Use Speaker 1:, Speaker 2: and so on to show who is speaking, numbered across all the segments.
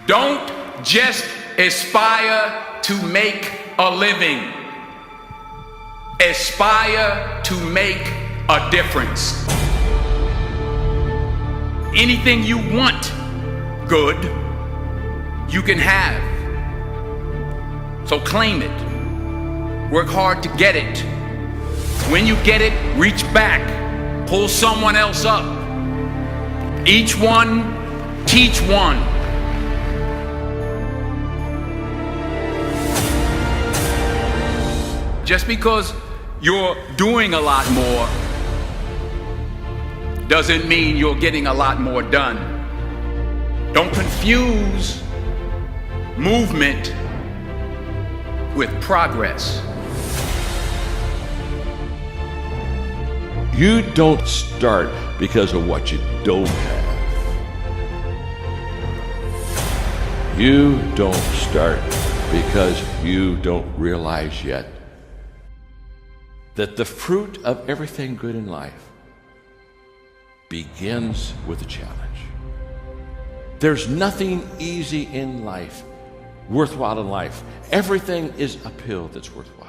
Speaker 1: Don't just aspire to make a living. Aspire to make a difference. Anything you want good, you can have. So claim it. Work hard to get it. When you get it, reach back. Pull someone else up. Each one, teach one. Just because you're doing a lot more doesn't mean you're getting a lot more done. Don't confuse movement with progress.
Speaker 2: You don't start because of what you don't have. You don't start because you don't realize yet that the fruit of everything good in life begins with a challenge. There's nothing easy in life, worthwhile in life. Everything is uphill that's worthwhile.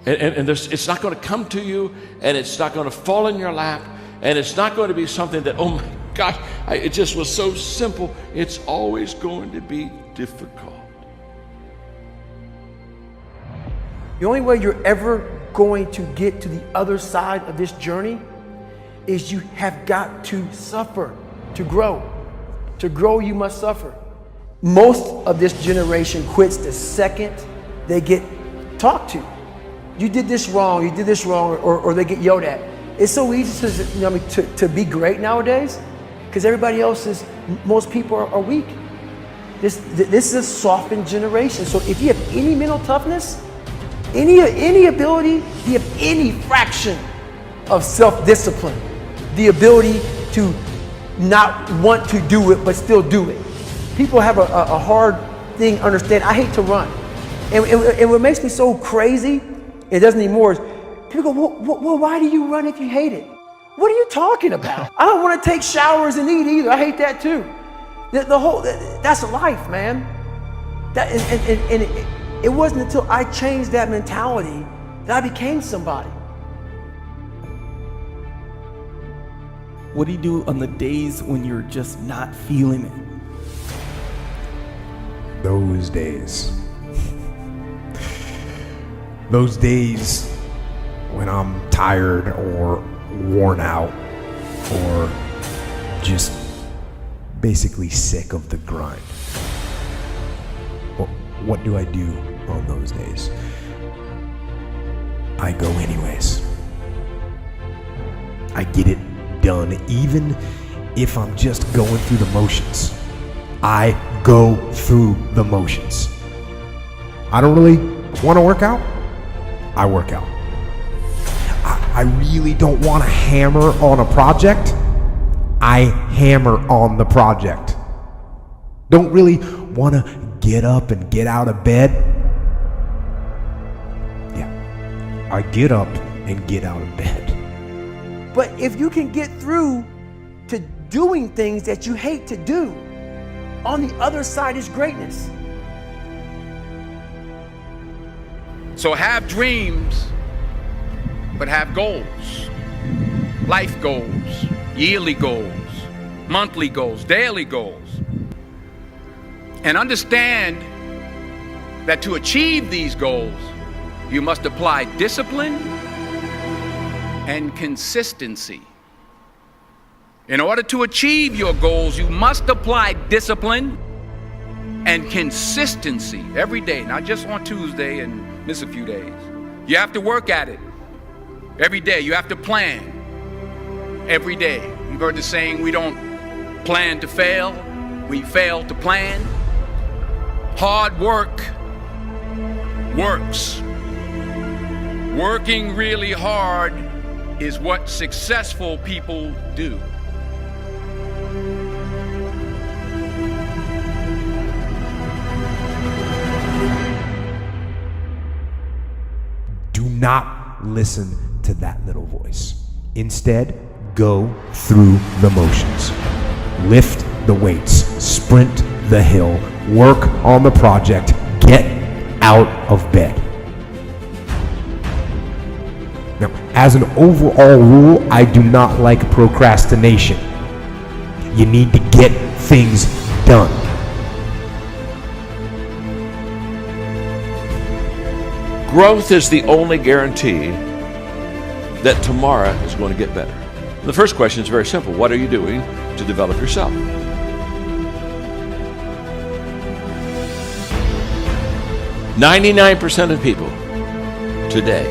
Speaker 2: And it's not going to come to you, and it's not going to fall in your lap, and it's not going to be something that, oh my gosh, it just was so simple. It's always going to be difficult.
Speaker 3: The only way you're ever going to get to the other side of this journey is you have got to suffer to grow. To grow, you must suffer. Most of this generation quits the second they get talked to. You did this wrong, or they get yelled at. It's so easy to be great nowadays because everybody else is, most people are weak. This is a softened generation. So if you have any mental toughness, any ability, you have any fraction of self-discipline, the ability to not want to do it but still do it. People have a hard thing understand. I hate to run. And what makes me so crazy, it doesn't anymore, is people go, well, why do you run if you hate it? What are you talking about? I don't want to take showers and eat either. I hate that too. That's life, man. It wasn't until I changed that mentality that I became somebody.
Speaker 4: What do you do on the days when you're just not feeling it?
Speaker 5: Those days. Those days when I'm tired or worn out or just basically sick of the grind. Well, what do I do on those days? I go anyways. I get it done, even if I'm just going through the motions. I go through the motions. I don't really want to work out. I work out. I really don't want to hammer on a project. I hammer on the project. Don't really want to get up and get out of bed. Yeah, I get up and get out of bed.
Speaker 3: But if you can get through to doing things that you hate to do, on the other side is greatness.
Speaker 1: So have dreams, but have goals. Life goals, yearly goals, monthly goals, daily goals. And understand that to achieve these goals, you must apply discipline and consistency. In order to achieve your goals, you must apply discipline and consistency every day, not just on Tuesday and miss a few days. You have to work at it every day. You have to plan every day. You've heard the saying, we don't plan to fail, we fail to plan. Hard work works. Working really hard is what successful people do.
Speaker 5: Do not listen to that little voice. Instead, go through the motions. Lift the weights, sprint the hill, work on the project, get out of bed. Now, as an overall rule, I do not like procrastination. You need to get things done.
Speaker 2: Growth is the only guarantee that tomorrow is going to get better. The first question is very simple. What are you doing to develop yourself? "99% of people today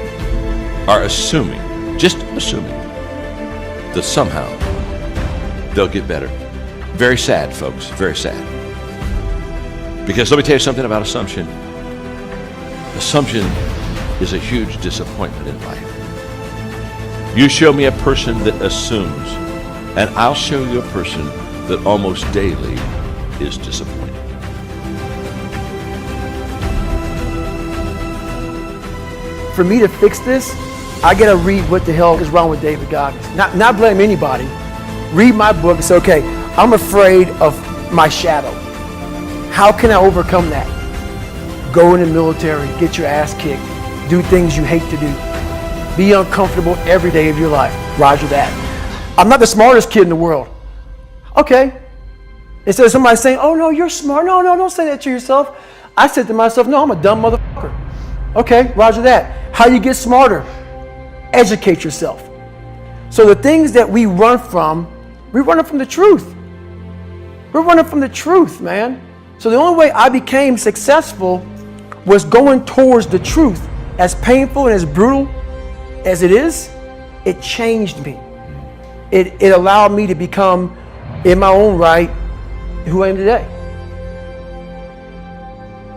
Speaker 2: are assuming, just assuming, that somehow they'll get better. Very sad, folks, very sad. Because let me tell you something about assumption. Assumption is a huge disappointment in life. You show me a person that assumes, and I'll show you a person that almost daily is disappointed.
Speaker 3: For me to fix this, I gotta read what the hell is wrong with David Goggins. Not blame anybody. Read my book and say, okay, I'm afraid of my shadow. How can I overcome that? Go in the military, get your ass kicked, do things you hate to do. Be uncomfortable every day of your life. Roger that. I'm not the smartest kid in the world. Okay. Instead of somebody saying, oh no, you're smart. No, don't say that to yourself. I said to myself, no, I'm a dumb motherfucker. Okay, roger that. How you get smarter? Educate yourself. So the things that we run from the truth. We're running from the truth, man. So the only way I became successful was going towards the truth. As painful and as brutal as it is, it changed me. It allowed me to become, in my own right, who I am today.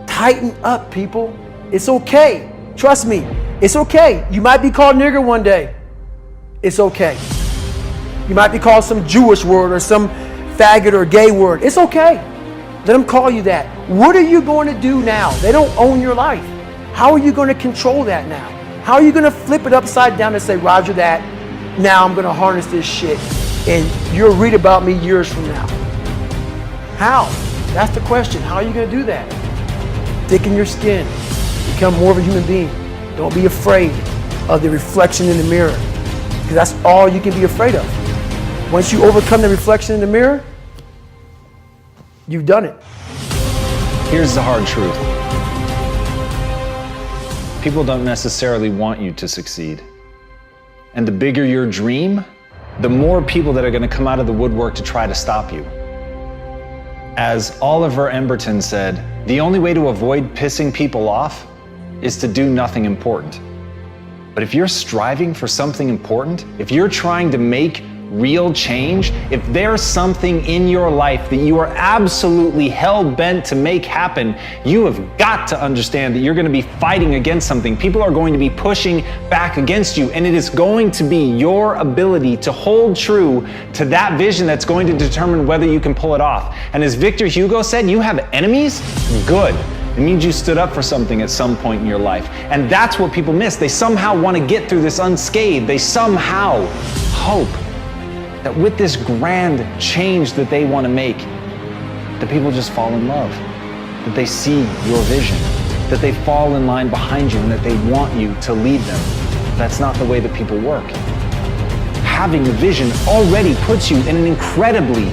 Speaker 3: Tighten up, people. It's okay. Trust me. It's okay. You might be called nigger one day. It's okay. You might be called some Jewish word or some faggot or gay word. It's okay. Let them call you that. What are you going to do now? They don't own your life. How are you going to control that now? How are you going to flip it upside down and say, roger that, now I'm going to harness this shit and you'll read about me years from now? How? That's the question. How are you going to do that? Thicken your skin. Become more of a human being. Don't be afraid of the reflection in the mirror, because that's all you can be afraid of. Once you overcome the reflection in the mirror, you've done it.
Speaker 6: Here's the hard truth. People don't necessarily want you to succeed. And the bigger your dream, the more people that are going to come out of the woodwork to try to stop you. As Oliver Emberton said, the only way to avoid pissing people off is to do nothing important. But if you're striving for something important, if you're trying to make real change, if there's something in your life that you are absolutely hell-bent to make happen, you have got to understand that you're going to be fighting against something. People are going to be pushing back against you, and it is going to be your ability to hold true to that vision that's going to determine whether you can pull it off. And as Victor Hugo said, you have enemies? Good. It means you stood up for something at some point in your life. And that's what people miss. They somehow want to get through this unscathed. They somehow hope that with this grand change that they want to make, that people just fall in love, that they see your vision, that they fall in line behind you and that they want you to lead them. That's not the way that people work. Having a vision already puts you in an incredibly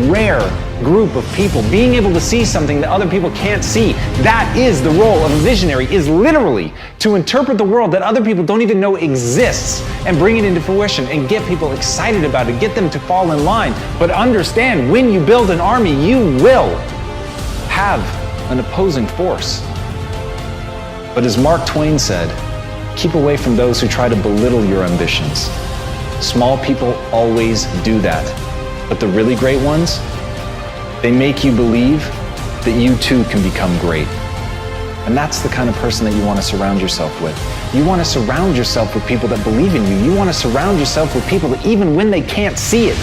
Speaker 6: rare group of people. Being able to see something that other people can't see, that is the role of a visionary, is literally to interpret the world that other people don't even know exists and bring it into fruition and get people excited about it, get them to fall in line. But understand, when you build an army, you will have an opposing force. But as Mark Twain said, keep away from those who try to belittle your ambitions. Small people always do that. But the really great ones, they make you believe that you too can become great. And that's the kind of person that you want to surround yourself with. You want to surround yourself with people that believe in you. You want to surround yourself with people that even when they can't see it,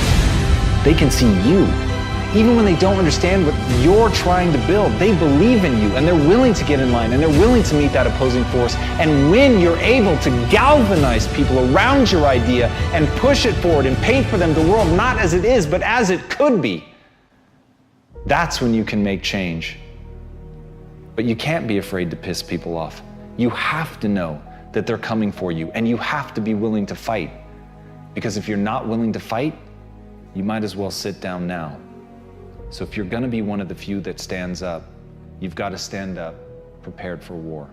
Speaker 6: they can see you. Even when they don't understand what you're trying to build, they believe in you and they're willing to get in line and they're willing to meet that opposing force. And when you're able to galvanize people around your idea and push it forward and paint for them the world not as it is, but as it could be, That's when you can make change. But you can't be afraid to piss people off. You have to know that they're coming for you, and you have to be willing to fight. Because if you're not willing to fight, you might as well sit down now. So if you're gonna be one of the few that stands up, you've got to stand up prepared for war.